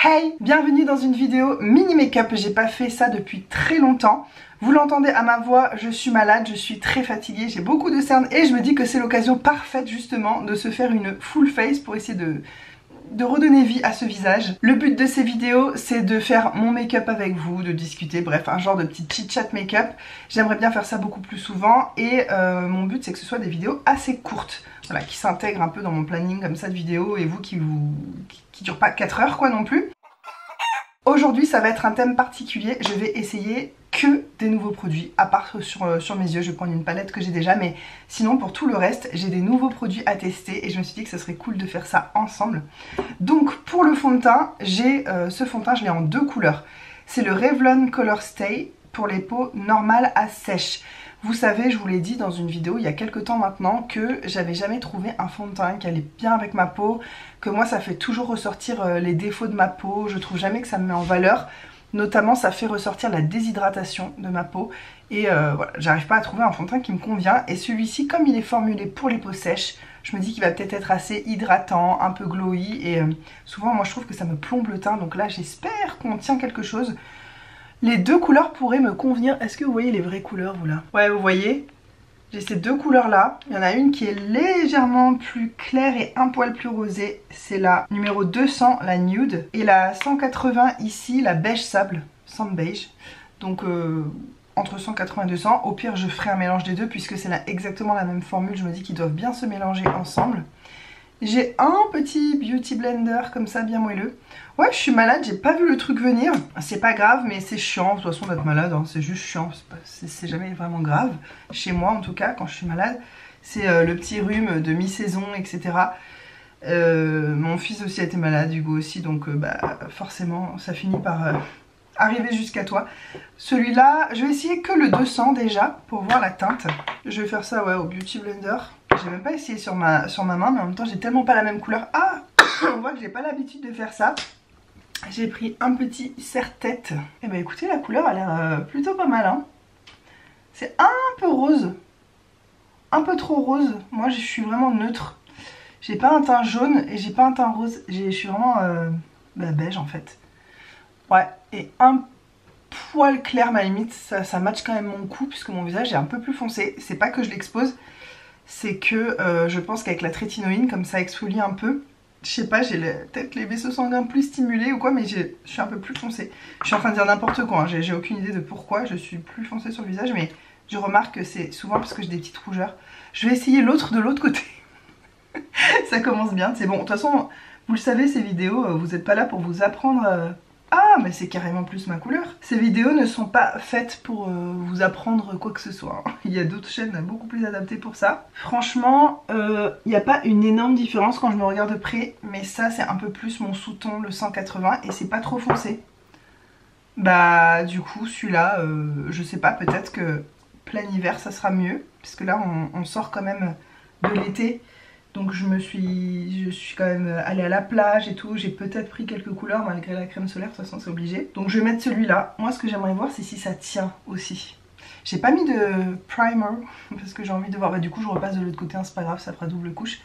Hey, bienvenue dans une vidéo mini make-up. J'ai pas fait ça depuis très longtemps. Vous l'entendez à ma voix, je suis malade, je suis très fatiguée, j'ai beaucoup de cernes et je me dis que c'est l'occasion parfaite justement de se faire une full face pour essayer de redonner vie à ce visage. Le but de ces vidéos, c'est de faire mon make-up avec vous, de discuter, bref, un genre de petit chit-chat make-up. J'aimerais bien faire ça beaucoup plus souvent et mon but, c'est que ce soit des vidéos assez courtes, voilà, qui s'intègrent un peu dans mon planning comme ça de vidéos et vous qui durent pas 4 heures quoi non plus. Aujourd'hui, ça va être un thème particulier. Je vais essayer que des nouveaux produits, à part sur mes yeux. Je vais prendre une palette que j'ai déjà, mais sinon pour tout le reste, j'ai des nouveaux produits à tester et je me suis dit que ça serait cool de faire ça ensemble. Donc pour le fond de teint, j'ai ce fond de teint, je l'ai en deux couleurs. C'est le Revlon Color Stay pour les peaux normales à sèche. Vous savez, je vous l'ai dit dans une vidéo il y a quelques temps maintenant que j'avais jamais trouvé un fond de teint qui allait bien avec ma peau, que moi ça fait toujours ressortir les défauts de ma peau, je trouve jamais que ça me met en valeur, notamment ça fait ressortir la déshydratation de ma peau et voilà, j'arrive pas à trouver un fond de teint qui me convient et celui-ci comme il est formulé pour les peaux sèches, je me dis qu'il va peut-être être assez hydratant, un peu glowy et souvent moi je trouve que ça me plombe le teint donc là j'espère qu'on tient quelque chose. Les deux couleurs pourraient me convenir. Est-ce que vous voyez les vraies couleurs vous là? Ouais, vous voyez, j'ai ces deux couleurs là. Il y en a une qui est légèrement plus claire et un poil plus rosée. C'est la numéro 200, la nude. Et la 180 ici, la beige sable, sand beige. Donc entre 180 et 200. Au pire je ferai un mélange des deux puisque c'est exactement la même formule. Je me dis qu'ils doivent bien se mélanger ensemble. J'ai un petit beauty blender comme ça bien moelleux. Ouais, je suis malade, j'ai pas vu le truc venir. C'est pas grave, mais c'est chiant. De toute façon d'être malade, hein, c'est juste chiant. C'est jamais vraiment grave. Chez moi en tout cas, quand je suis malade. C'est le petit rhume de mi-saison, etc. Mon fils aussi a été malade, Hugo aussi. Donc bah, forcément, ça finit par arriver jusqu'à toi. Celui-là, je vais essayer que le 200 déjà pour voir la teinte. Je vais faire ça ouais, au beauty blender. J'ai même pas essayé sur ma main, mais en même temps j'ai tellement pas la même couleur. Ah, on voit que j'ai pas l'habitude de faire ça. J'ai pris un petit serre-tête. Et bah écoutez, la couleur a l'air plutôt pas mal. Hein. C'est un peu rose. Un peu trop rose. Moi je suis vraiment neutre. J'ai pas un teint jaune et j'ai pas un teint rose. Je suis vraiment beige en fait. Ouais, et un poil clair, ma limite, ça match quand même mon cou puisque mon visage est un peu plus foncé. C'est pas que je l'expose. C'est que je pense qu'avec la trétinoïne, comme ça exfolie un peu, je sais pas, j'ai peut-être les vaisseaux sanguins plus stimulés ou quoi, mais je suis un peu plus foncée. Je suis en train de dire n'importe quoi, hein. J'ai aucune idée de pourquoi je suis plus foncée sur le visage, mais je remarque que c'est souvent parce que j'ai des petites rougeurs. Je vais essayer l'autre de l'autre côté. Ça commence bien, c'est bon. De toute façon, vous le savez, ces vidéos, vous n'êtes pas là pour vous apprendre... Ah, mais c'est carrément plus ma couleur. Ces vidéos ne sont pas faites pour vous apprendre quoi que ce soit. Il y a d'autres chaînes beaucoup plus adaptées pour ça. Franchement, il n'y a pas une énorme différence quand je me regarde de près. Mais ça, c'est un peu plus mon sous-ton, le 180. Et c'est pas trop foncé. Bah, du coup, celui-là, je sais pas, peut-être que plein hiver, ça sera mieux. Puisque là, on sort quand même de l'été. Donc je suis quand même allée à la plage et tout, j'ai peut-être pris quelques couleurs malgré la crème solaire, de toute façon c'est obligé. Donc je vais mettre celui-là. Moi ce que j'aimerais voir c'est si ça tient aussi. J'ai pas mis de primer parce que j'ai envie de voir, bah du coup je repasse de l'autre côté, hein, c'est pas grave, ça fera double couche.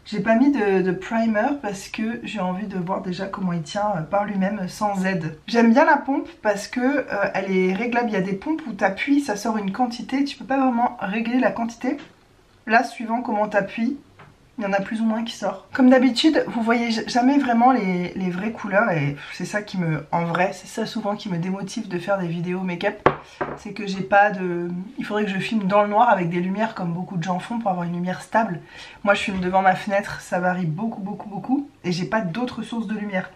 J'ai pas mis de primer parce que j'ai envie de voir déjà comment il tient par lui-même sans aide. J'aime bien la pompe parce que elle est réglable, il y a des pompes où t'appuies, ça sort une quantité, tu peux pas vraiment régler la quantité. Là suivant comment t'appuies, il y en a plus ou moins qui sort. Comme d'habitude, vous voyez jamais vraiment les vraies couleurs et c'est ça qui me... En vrai, c'est ça souvent qui me démotive de faire des vidéos make-up. C'est que j'ai pas de... Il faudrait que je filme dans le noir avec des lumières comme beaucoup de gens font pour avoir une lumière stable. Moi je filme devant ma fenêtre, ça varie beaucoup et j'ai pas d'autres sources de lumière.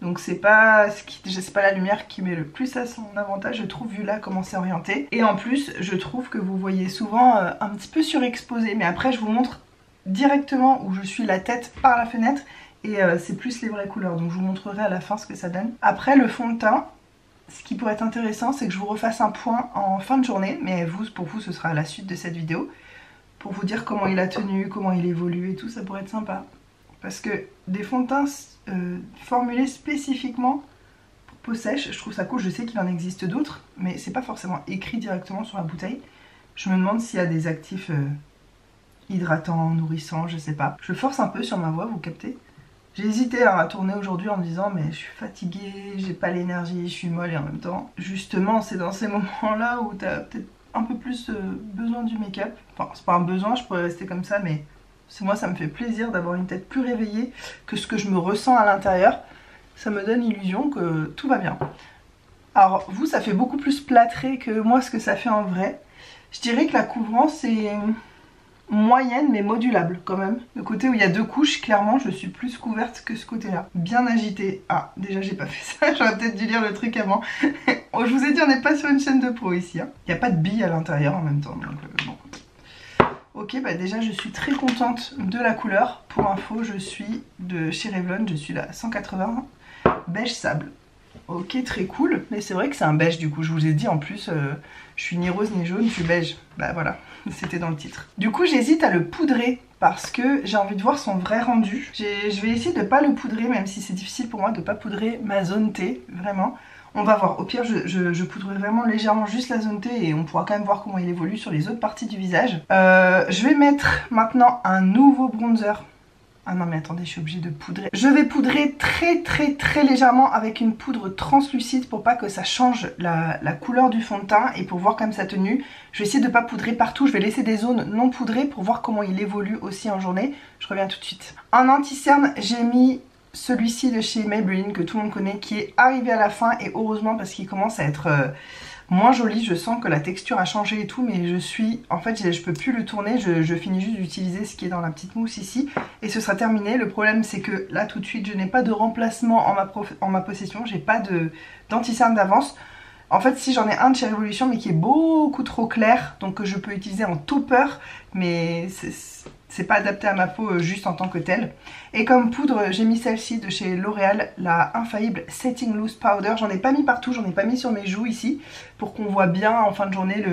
Donc c'est pas la lumière qui met le plus à son avantage, je trouve, vu là comment c'est orienté. Et en plus, je trouve que vous voyez souvent un petit peu surexposé. Mais après je vous montre directement où je suis la tête par la fenêtre et c'est plus les vraies couleurs, donc je vous montrerai à la fin ce que ça donne. Après le fond de teint, ce qui pourrait être intéressant c'est que je vous refasse un point en fin de journée, mais pour vous ce sera à la suite de cette vidéo, pour vous dire comment il a tenu, comment il évolue et tout, ça pourrait être sympa. Parce que des fonds de teint formulés spécifiquement pour peau sèche, je trouve ça cool, je sais qu'il en existe d'autres, mais c'est pas forcément écrit directement sur la bouteille. Je me demande s'il y a des actifs... hydratant, nourrissant, je sais pas. Je force un peu sur ma voix, vous captez? J'ai hésité à tourner aujourd'hui en me disant mais je suis fatiguée, j'ai pas l'énergie, je suis molle et en même temps, justement c'est dans ces moments-là où t'as peut-être un peu plus besoin du make-up. Enfin c'est pas un besoin, je pourrais rester comme ça mais moi ça me fait plaisir d'avoir une tête plus réveillée que ce que je me ressens à l'intérieur. Ça me donne l'illusion que tout va bien. Alors vous ça fait beaucoup plus plâtré que moi ce que ça fait en vrai. Je dirais que la couvrance est moyenne mais modulable quand même. Le côté où il y a 2 couches, clairement je suis plus couverte que ce côté là. Bien agité. Ah déjà j'ai pas fait ça, j'aurais peut-être dû lire le truc avant. Oh, je vous ai dit on n'est pas sur une chaîne de pro ici. Hein. Il n'y a pas de billes à l'intérieur en même temps. Donc, bon. Ok bah déjà je suis très contente de la couleur. Pour info je suis de chez Revlon, je suis la 180 beige sable. Ok très cool. Mais c'est vrai que c'est un beige du coup. Je vous ai dit en plus je suis ni rose ni jaune, je suis beige. Bah voilà. C'était dans le titre. Du coup j'hésite à le poudrer parce que j'ai envie de voir son vrai rendu. Je vais essayer de ne pas le poudrer même si c'est difficile pour moi de ne pas poudrer ma zone T, vraiment. On va voir, au pire je poudrerai vraiment légèrement juste la zone T et on pourra quand même voir comment il évolue sur les autres parties du visage. Je vais mettre maintenant un nouveau bronzer. Ah non mais attendez, je suis obligée de poudrer. Je vais poudrer très légèrement avec une poudre translucide pour pas que ça change la couleur du fond de teint et pour voir comme sa tenue. Je vais essayer de ne pas poudrer partout, je vais laisser des zones non poudrées pour voir comment il évolue aussi en journée. Je reviens tout de suite. En anti-cerne, j'ai mis celui-ci de chez Maybelline que tout le monde connaît qui est arrivé à la fin et heureusement parce qu'il commence à être... moins joli, je sens que la texture a changé et tout, mais en fait je peux plus le tourner, je finis juste d'utiliser ce qui est dans la petite mousse ici et ce sera terminé. Le problème c'est que là tout de suite je n'ai pas de remplacement en ma possession, j'ai pas d'anti-cerne d'avance. En fait si j'en ai un de chez Révolution mais qui est beaucoup trop clair, donc que je peux utiliser en topper, mais c'est pas adapté à ma peau juste en tant que telle. Et comme poudre, j'ai mis celle-ci de chez L'Oréal, la Infaillible Setting Loose Powder. J'en ai pas mis partout, j'en ai pas mis sur mes joues ici, pour qu'on voit bien en fin de journée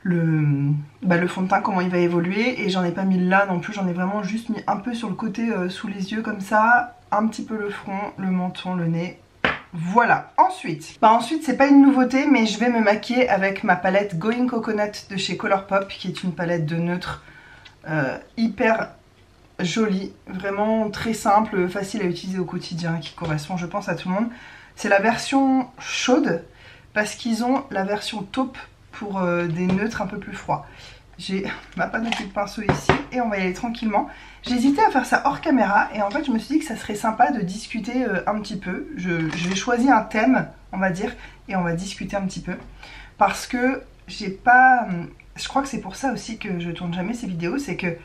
le fond de teint, comment il va évoluer. Et j'en ai pas mis là non plus, j'en ai vraiment juste mis un peu sur le côté sous les yeux comme ça, un petit peu le front, le menton, le nez. Voilà, ensuite c'est pas une nouveauté mais je vais me maquiller avec ma palette Going Coconut de chez Colourpop qui est une palette de neutre hyper jolie, vraiment très simple, facile à utiliser au quotidien, qui correspond je pense à tout le monde. C'est la version chaude parce qu'ils ont la version taupe pour des neutres un peu plus froids. J'ai ma panne de pinceau ici et on va y aller tranquillement. J'hésitais à faire ça hors caméra et en fait je me suis dit que ça serait sympa de discuter un petit peu. J'ai choisi un thème on va dire et on va discuter un petit peu parce que j'ai pas... Je crois que c'est pour ça aussi que je tourne jamais ces vidéos, c'est que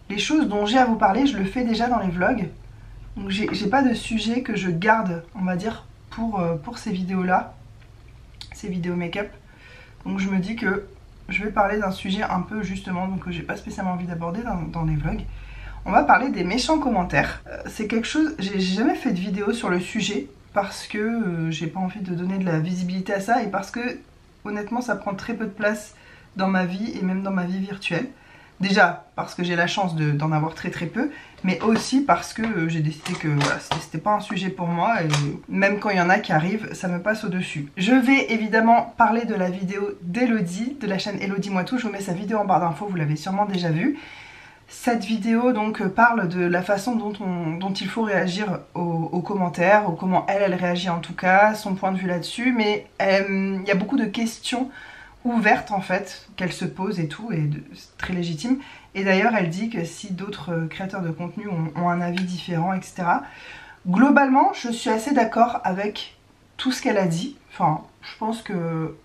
les choses dont j'ai à vous parler, je le fais déjà dans les vlogs. Donc j'ai pas de sujet que je garde, on va dire, pour ces vidéos-là, ces vidéos make-up. Donc je me dis que je vais parler d'un sujet un peu justement, donc que j'ai pas spécialement envie d'aborder dans les vlogs. On va parler des méchants commentaires. C'est quelque chose, j'ai jamais fait de vidéo sur le sujet parce que j'ai pas envie de donner de la visibilité à ça et parce que honnêtement ça prend très peu de place dans ma vie et même dans ma vie virtuelle. Déjà parce que j'ai la chance d'en avoir très peu, mais aussi parce que j'ai décidé que voilà, c'était pas un sujet pour moi et même quand il y en a qui arrivent, ça me passe au-dessus. Je vais évidemment parler de la vidéo d'Elodie, de la chaîne Elodie Moi Tout, je vous mets sa vidéo en barre d'infos, vous l'avez sûrement déjà vue. Cette vidéo donc parle de la façon dont il faut réagir aux commentaires, ou comment elle réagit en tout cas, son point de vue là-dessus, mais il y a beaucoup de questions ouverte en fait, qu'elle se pose et tout, et c'est très légitime. Et d'ailleurs elle dit que si d'autres créateurs de contenu ont un avis différent, etc. Globalement je suis assez d'accord avec tout ce qu'elle a dit. Enfin je pense que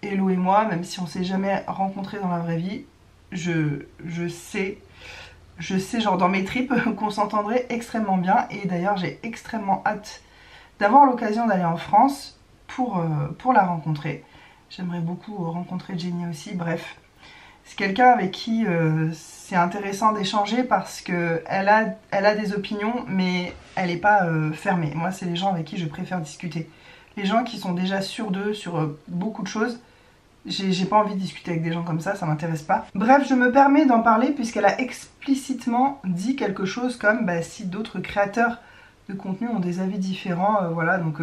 Hello et moi, même si on s'est jamais rencontrés dans la vraie vie, je sais genre dans mes tripes qu'on s'entendrait extrêmement bien. Et d'ailleurs j'ai extrêmement hâte d'avoir l'occasion d'aller en France pour la rencontrer. J'aimerais beaucoup rencontrer Jenny aussi, bref. C'est quelqu'un avec qui c'est intéressant d'échanger parce qu'elle a des opinions, mais elle n'est pas fermée. Moi, c'est les gens avec qui je préfère discuter. Les gens qui sont déjà sûrs d'eux sur beaucoup de choses, j'ai pas envie de discuter avec des gens comme ça m'intéresse pas. Bref, je me permets d'en parler puisqu'elle a explicitement dit quelque chose comme bah, si d'autres créateurs de contenu ont des avis différents, voilà, donc...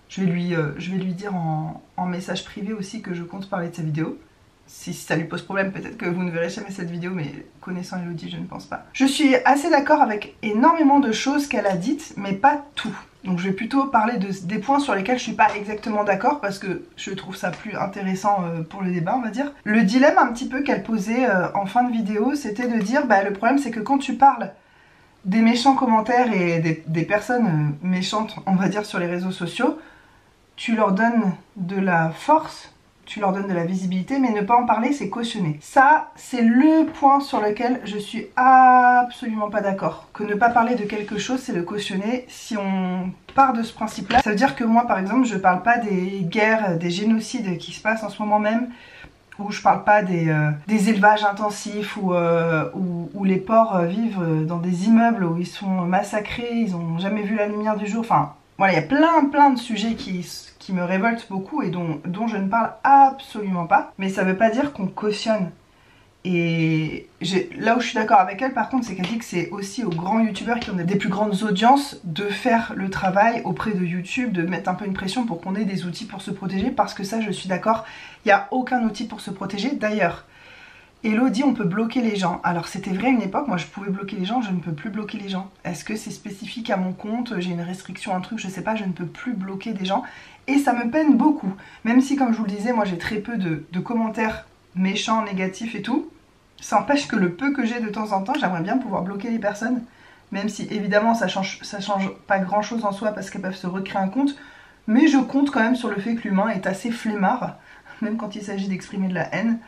je vais lui dire en message privé aussi que je compte parler de sa vidéo. Si ça lui pose problème, peut-être que vous ne verrez jamais cette vidéo, mais connaissant Elodie, je ne pense pas. Je suis assez d'accord avec énormément de choses qu'elle a dites, mais pas tout. Donc je vais plutôt parler des points sur lesquels je suis pas exactement d'accord, parce que je trouve ça plus intéressant pour le débat, on va dire. Le dilemme un petit peu qu'elle posait en fin de vidéo, c'était de dire, bah le problème c'est que quand tu parles des méchants commentaires et des personnes méchantes, on va dire, sur les réseaux sociaux, tu leur donnes de la force, tu leur donnes de la visibilité, mais ne pas en parler, c'est cautionner. Ça, c'est le point sur lequel je suis absolument pas d'accord. Que ne pas parler de quelque chose, c'est le cautionner. Si on part de ce principe-là, ça veut dire que moi, par exemple, je parle pas des guerres, des génocides qui se passent en ce moment même, ou je parle pas des élevages intensifs, où les porcs vivent dans des immeubles où ils sont massacrés, ils ont jamais vu la lumière du jour, enfin... Voilà, il y a plein de sujets qui me révoltent beaucoup et dont je ne parle absolument pas. Mais ça veut pas dire qu'on cautionne. Et là où je suis d'accord avec elle, par contre, c'est qu'elle dit que c'est aussi aux grands youtubeurs qui ont des plus grandes audiences de faire le travail auprès de YouTube, de mettre un peu une pression pour qu'on ait des outils pour se protéger. Parce que ça, je suis d'accord, il n'y a aucun outil pour se protéger. D'ailleurs, Hello dit on peut bloquer les gens. Alors c'était vrai à une époque, moi je pouvais bloquer les gens, je ne peux plus bloquer les gens. Est-ce que c'est spécifique à mon compte, j'ai une restriction, un truc, je sais pas, je ne peux plus bloquer des gens. Et ça me peine beaucoup. Même si comme je vous le disais, moi j'ai très peu de commentaires méchants, négatifs et tout. Ça empêche que le peu que j'ai de temps en temps, j'aimerais bien pouvoir bloquer les personnes. Même si évidemment ça change pas grand chose en soi parce qu'elles peuvent se recréer un compte. Mais je compte quand même sur le fait que l'humain est assez flemmard, même quand il s'agit d'exprimer de la haine.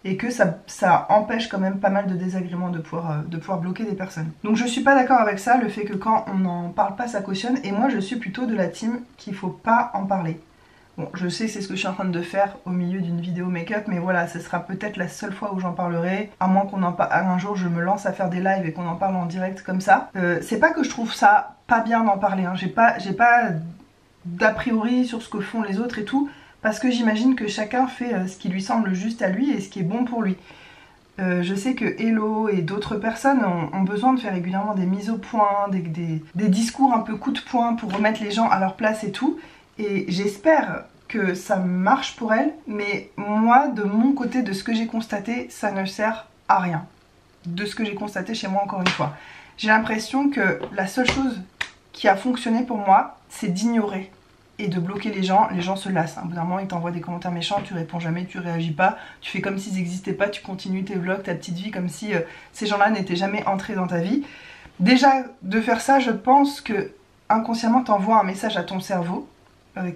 Et que ça empêche quand même pas mal de désagréments de pouvoir bloquer des personnes. Donc je suis pas d'accord avec ça, le fait que quand on n'en parle pas, ça cautionne. Et moi je suis plutôt de la team qu'il faut pas en parler. Bon, je sais c'est ce que je suis en train de faire au milieu d'une vidéo make-up, mais voilà, ce sera peut-être la seule fois où j'en parlerai, à moins qu'on en parle un jour je me lance à faire des lives et qu'on en parle en direct comme ça. C'est pas que je trouve ça pas bien d'en parler, hein. J'ai pas d'a priori sur ce que font les autres et tout, parce que j'imagine que chacun fait ce qui lui semble juste à lui et ce qui est bon pour lui. Je sais que Hello et d'autres personnes ont besoin de faire régulièrement des mises au point, des discours un peu coup de poing pour remettre les gens à leur place et tout. Et j'espère que ça marche pour elles, mais moi, de mon côté, de ce que j'ai constaté, ça ne sert à rien. De ce que j'ai constaté chez moi, encore une fois. J'ai l'impression que la seule chose qui a fonctionné pour moi, c'est d'ignorer et de bloquer les gens se lassent. Au bout d'un moment, ils t'envoient des commentaires méchants, tu réponds jamais, tu réagis pas, tu fais comme s'ils n'existaient pas, tu continues tes vlogs, ta petite vie, comme si ces gens-là n'étaient jamais entrés dans ta vie. Déjà, de faire ça, je pense que inconsciemment, t'envoies un message à ton cerveau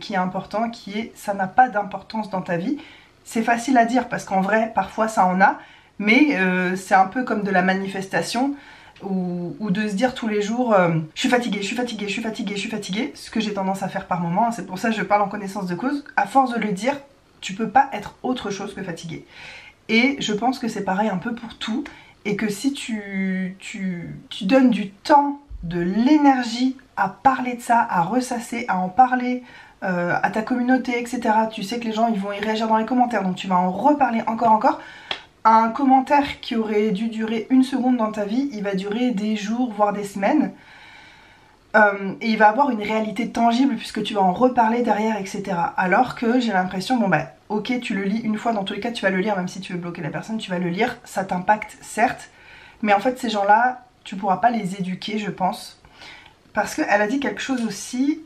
qui est important, qui est ça n'a pas d'importance dans ta vie. C'est facile à dire parce qu'en vrai, parfois ça en a, mais c'est un peu comme de la manifestation. Ou de se dire tous les jours je suis fatiguée, je suis fatiguée, je suis fatiguée, je suis fatiguée, ce que j'ai tendance à faire par moment, c'est pour ça que je parle en connaissance de cause. À force de le dire, tu peux pas être autre chose que fatiguée. Et je pense que c'est pareil un peu pour tout, et que si tu donnes du temps, de l'énergie à parler de ça, à ressasser, à en parler à ta communauté, etc. Tu sais que les gens ils vont y réagir dans les commentaires, donc tu vas en reparler encore. Un commentaire qui aurait dû durer une seconde dans ta vie, il va durer des jours, voire des semaines. Et il va avoir une réalité tangible puisque tu vas en reparler derrière, etc. Alors que j'ai l'impression, bon bah ok, tu le lis une fois, dans tous les cas tu vas le lire, même si tu veux bloquer la personne, tu vas le lire, ça t'impacte certes. Mais en fait ces gens-là, tu pourras pas les éduquer, je pense. Parce qu'elle a dit quelque chose aussi,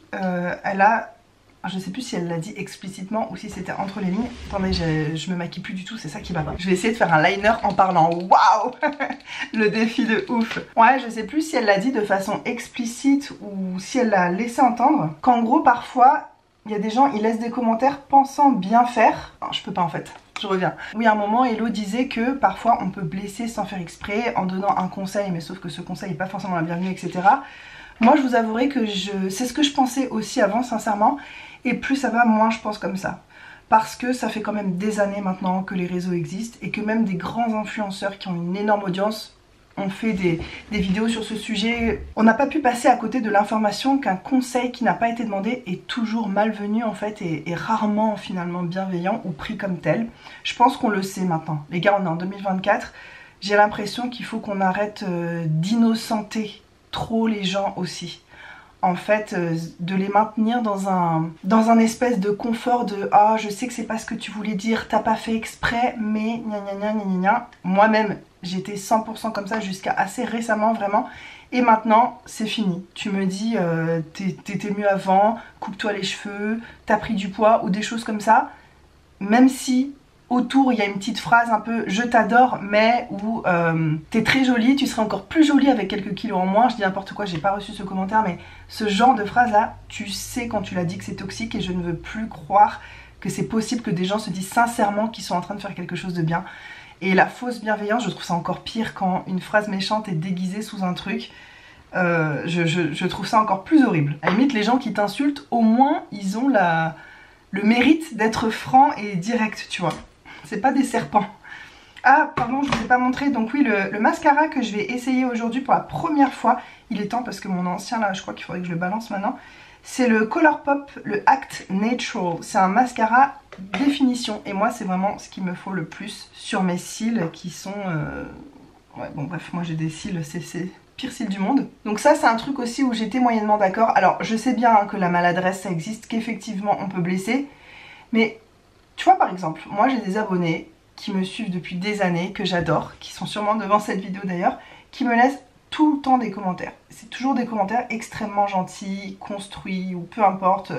je sais plus si elle l'a dit explicitement ou si c'était entre les lignes. Attendez, je me maquille plus du tout, c'est ça qui va pas. Je vais essayer de faire un liner en parlant. Waouh. Le défi de ouf. Ouais, je sais plus si elle l'a dit de façon explicite ou si elle l'a laissé entendre. Qu'en gros, parfois, il y a des gens, ils laissent des commentaires pensant bien faire. Non, je peux pas en fait. Je reviens. Oui, à un moment, Hello disait que parfois on peut blesser sans faire exprès en donnant un conseil, mais sauf que ce conseil n'est pas forcément la bienvenue, etc. Moi, je vous avouerai que c'est ce que je pensais aussi avant, sincèrement. Et plus ça va, moins je pense comme ça. Parce que ça fait quand même des années maintenant que les réseaux existent et que même des grands influenceurs qui ont une énorme audience ont fait des vidéos sur ce sujet. On n'a pas pu passer à côté de l'information qu'un conseil qui n'a pas été demandé est toujours malvenu en fait et rarement finalement bienveillant ou pris comme tel. Je pense qu'on le sait maintenant. Les gars, on est en 2024. J'ai l'impression qu'il faut qu'on arrête d'innocenter trop les gens aussi. en fait, de les maintenir dans un espèce de confort de « Ah, je sais que c'est pas ce que tu voulais dire, t'as pas fait exprès, mais gna gna gna gna gna gna ». Moi-même, j'étais 100% comme ça jusqu'à assez récemment, vraiment. Et maintenant, c'est fini. Tu me dis « T'étais mieux avant, coupe-toi les cheveux, t'as pris du poids » ou des choses comme ça. Même si autour il y a une petite phrase un peu je t'adore mais ou t'es très jolie, tu serais encore plus jolie avec quelques kilos en moins, je dis n'importe quoi, j'ai pas reçu ce commentaire, mais ce genre de phrase là, tu sais quand tu l'as dit que c'est toxique et je ne veux plus croire que c'est possible que des gens se disent sincèrement qu'ils sont en train de faire quelque chose de bien. Et la fausse bienveillance, je trouve ça encore pire quand une phrase méchante est déguisée sous un truc. Je trouve ça encore plus horrible. À la limite, les gens qui t'insultent, au moins ils ont le mérite d'être franc et direct, tu vois. C'est pas des serpents. Ah, pardon, je vous ai pas montré. Donc oui, le mascara que je vais essayer aujourd'hui pour la première fois, il est temps parce que mon ancien, là, je crois qu'il faudrait que je le balance maintenant. C'est le Colourpop, le Act Natural. C'est un mascara définition. Et moi, c'est vraiment ce qu'il me faut le plus sur mes cils qui sont... Ouais, bon, bref, moi j'ai des cils, c'est pire cils du monde. Donc ça, c'est un truc aussi où j'étais moyennement d'accord. Alors, je sais bien hein, que la maladresse, ça existe, qu'effectivement, on peut blesser. Mais... Tu vois par exemple, moi j'ai des abonnés qui me suivent depuis des années, que j'adore, qui sont sûrement devant cette vidéo d'ailleurs, qui me laissent tout le temps des commentaires. C'est toujours des commentaires extrêmement gentils, construits ou peu importe.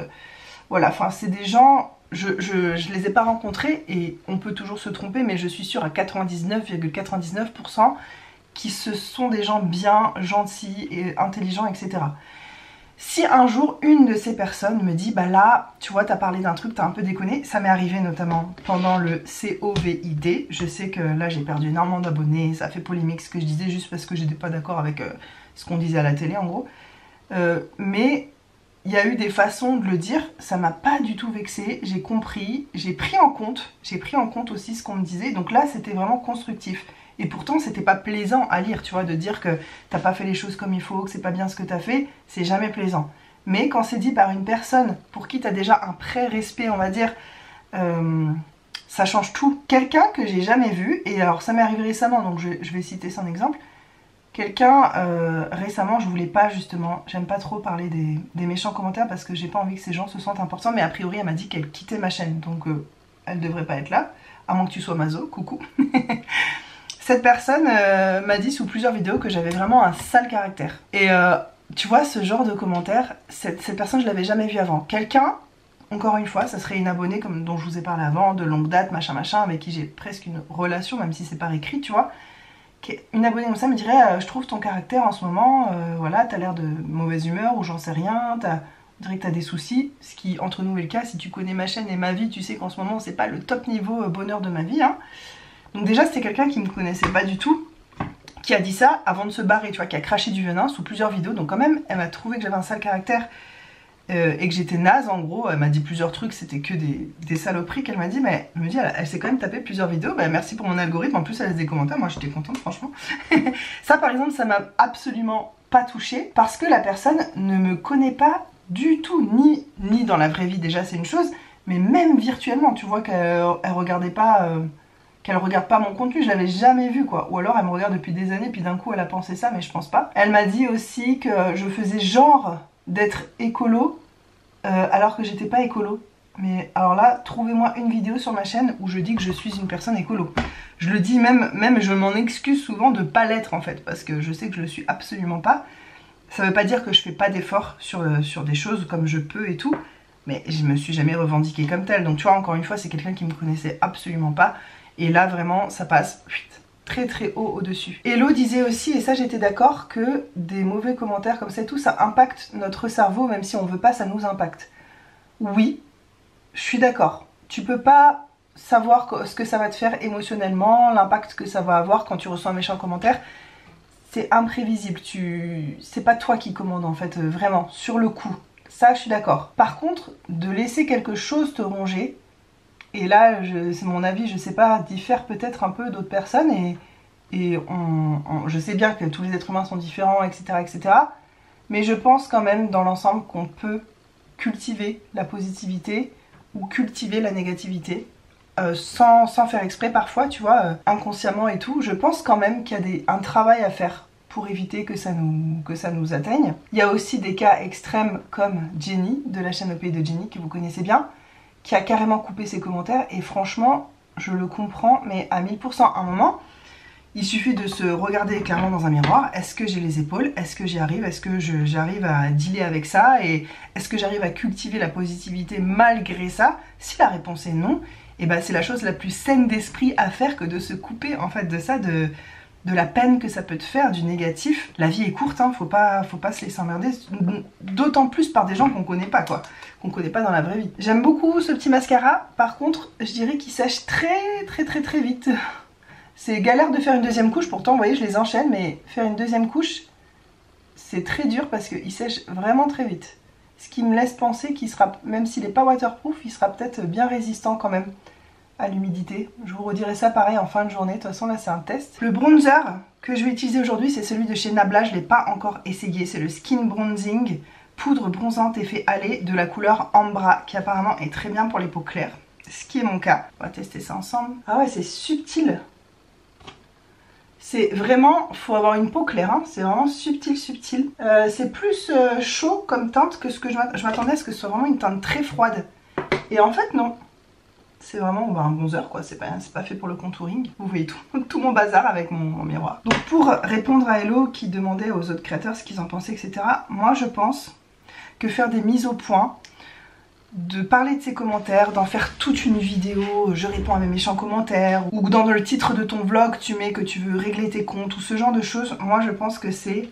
Voilà, enfin c'est des gens, je les ai pas rencontrés et on peut toujours se tromper, mais je suis sûre à 99,99% qui ce sont des gens bien, gentils et intelligents, etc. Si un jour une de ces personnes me dit bah là tu vois t'as parlé d'un truc, t'as un peu déconné, ça m'est arrivé notamment pendant le COVID, je sais que là j'ai perdu énormément d'abonnés, ça a fait polémique ce que je disais juste parce que j'étais pas d'accord avec ce qu'on disait à la télé en gros, mais il y a eu des façons de le dire, ça m'a pas du tout vexée, j'ai compris, j'ai pris en compte aussi ce qu'on me disait, donc là c'était vraiment constructif. Et pourtant c'était pas plaisant à lire, tu vois, de dire que t'as pas fait les choses comme il faut, que c'est pas bien ce que t'as fait, c'est jamais plaisant. Mais quand c'est dit par une personne pour qui t'as déjà un pré-respect, on va dire, ça change tout. Quelqu'un que j'ai jamais vu, et alors ça m'est arrivé récemment, donc je vais citer son exemple. Quelqu'un, récemment, je voulais pas justement, j'aime pas trop parler des méchants commentaires parce que j'ai pas envie que ces gens se sentent importants, mais a priori elle m'a dit qu'elle quittait ma chaîne, donc elle devrait pas être là, à moins que tu sois maso, coucou. Cette personne m'a dit sous plusieurs vidéos que j'avais vraiment un sale caractère. Et tu vois, ce genre de commentaire, cette personne, je l'avais jamais vu avant. Quelqu'un, encore une fois, ça serait une abonnée comme dont je vous ai parlé avant, de longue date, machin machin, avec qui j'ai presque une relation, même si c'est par écrit, tu vois. Une abonnée comme ça me dirait je trouve ton caractère en ce moment, voilà, t'as l'air de mauvaise humeur ou j'en sais rien, on dirait que t'as des soucis, ce qui entre nous est le cas. Si tu connais ma chaîne et ma vie, tu sais qu'en ce moment c'est pas le top niveau bonheur de ma vie, hein. Donc déjà c'était quelqu'un qui me connaissait pas du tout, qui a dit ça avant de se barrer, tu vois, qui a craché du venin sous plusieurs vidéos. Donc quand même, elle m'a trouvé que j'avais un sale caractère et que j'étais naze en gros. Elle m'a dit plusieurs trucs, c'était que des saloperies qu'elle m'a dit, mais elle me dit, elle s'est quand même tapé plusieurs vidéos. Bah, merci pour mon algorithme, en plus elle laisse des commentaires, moi j'étais contente franchement. Ça par exemple, ça m'a absolument pas touchée parce que la personne ne me connaît pas du tout, ni dans la vraie vie déjà c'est une chose, mais même virtuellement, tu vois qu'elle regardait pas... qu'elle regarde pas mon contenu, je l'avais jamais vu quoi. Ou alors elle me regarde depuis des années puis d'un coup elle a pensé ça, mais je pense pas. Elle m'a dit aussi que je faisais genre d'être écolo alors que j'étais pas écolo. Mais alors là, trouvez-moi une vidéo sur ma chaîne où je dis que je suis une personne écolo. Je le dis même je m'en excuse souvent de pas l'être en fait, parce que je sais que je le suis absolument pas. Ça veut pas dire que je fais pas d'efforts sur des choses comme je peux et tout, mais je me suis jamais revendiquée comme telle. Donc tu vois, encore une fois, c'est quelqu'un qui me connaissait absolument pas. Et là vraiment ça passe très très haut au-dessus. Hello disait aussi, et ça j'étais d'accord, que des mauvais commentaires comme ça et tout, ça impacte notre cerveau, même si on veut pas, ça nous impacte. Oui, je suis d'accord. Tu peux pas savoir ce que ça va te faire émotionnellement, l'impact que ça va avoir quand tu reçois un méchant commentaire. C'est imprévisible, c'est pas toi qui commande en fait, vraiment, sur le coup. Ça je suis d'accord. Par contre, de laisser quelque chose te ronger, et là, c'est mon avis, je sais pas, diffère peut-être un peu d'autres personnes et je sais bien que tous les êtres humains sont différents, etc., etc. Mais je pense quand même dans l'ensemble qu'on peut cultiver la positivité ou cultiver la négativité sans faire exprès parfois, tu vois, inconsciemment et tout. Je pense quand même qu'il y a un travail à faire pour éviter que ça nous atteigne. Il y a aussi des cas extrêmes comme Jenny, de la chaîne Au Pays de Jenny, que vous connaissez bien, qui a carrément coupé ses commentaires, et franchement, je le comprends, mais à 1000%. À un moment, il suffit de se regarder clairement dans un miroir. Est-ce que j'ai les épaules? Est-ce que j'y arrive? Est-ce que j'arrive à dealer avec ça? Et est-ce que j'arrive à cultiver la positivité malgré ça? Si la réponse est non, et ben c'est la chose la plus saine d'esprit à faire que de se couper en fait de ça, de la peine que ça peut te faire, du négatif. La vie est courte, hein, faut pas se laisser emmerder, d'autant plus par des gens qu'on connaît pas, quoi, qu'on connaît pas dans la vraie vie. J'aime beaucoup ce petit mascara, par contre, je dirais qu'il sèche très vite. C'est galère de faire une deuxième couche, pourtant, vous voyez, je les enchaîne, mais faire une deuxième couche, c'est très dur parce qu'il sèche vraiment très vite. Ce qui me laisse penser qu'il sera, même s'il n'est pas waterproof, il sera peut-être bien résistant quand même à l'humidité. Je vous redirai ça pareil en fin de journée, de toute façon là c'est un test. Le bronzer que je vais utiliser aujourd'hui, c'est celui de chez Nabla, je ne l'ai pas encore essayé, c'est le Skin Bronzing poudre bronzante effet hâlé de la couleur Ambra, qui apparemment est très bien pour les peaux claires, ce qui est mon cas. On va tester ça ensemble. Ah ouais, c'est subtil. C'est vraiment, faut avoir une peau claire, hein. C'est vraiment subtil. C'est plus chaud comme teinte que ce que je m'attendais à ce que ce soit vraiment une teinte très froide. Et en fait non, c'est vraiment un bronzer quoi, c'est pas fait pour le contouring. Vous voyez tout mon bazar avec mon miroir. Donc pour répondre à Hello qui demandait aux autres créateurs ce qu'ils en pensaient, etc. Moi je pense que faire des mises au point, de parler de ses commentaires, d'en faire toute une vidéo, je réponds à mes méchants commentaires, ou dans le titre de ton vlog tu mets que tu veux régler tes comptes, ou ce genre de choses, moi je pense que c'est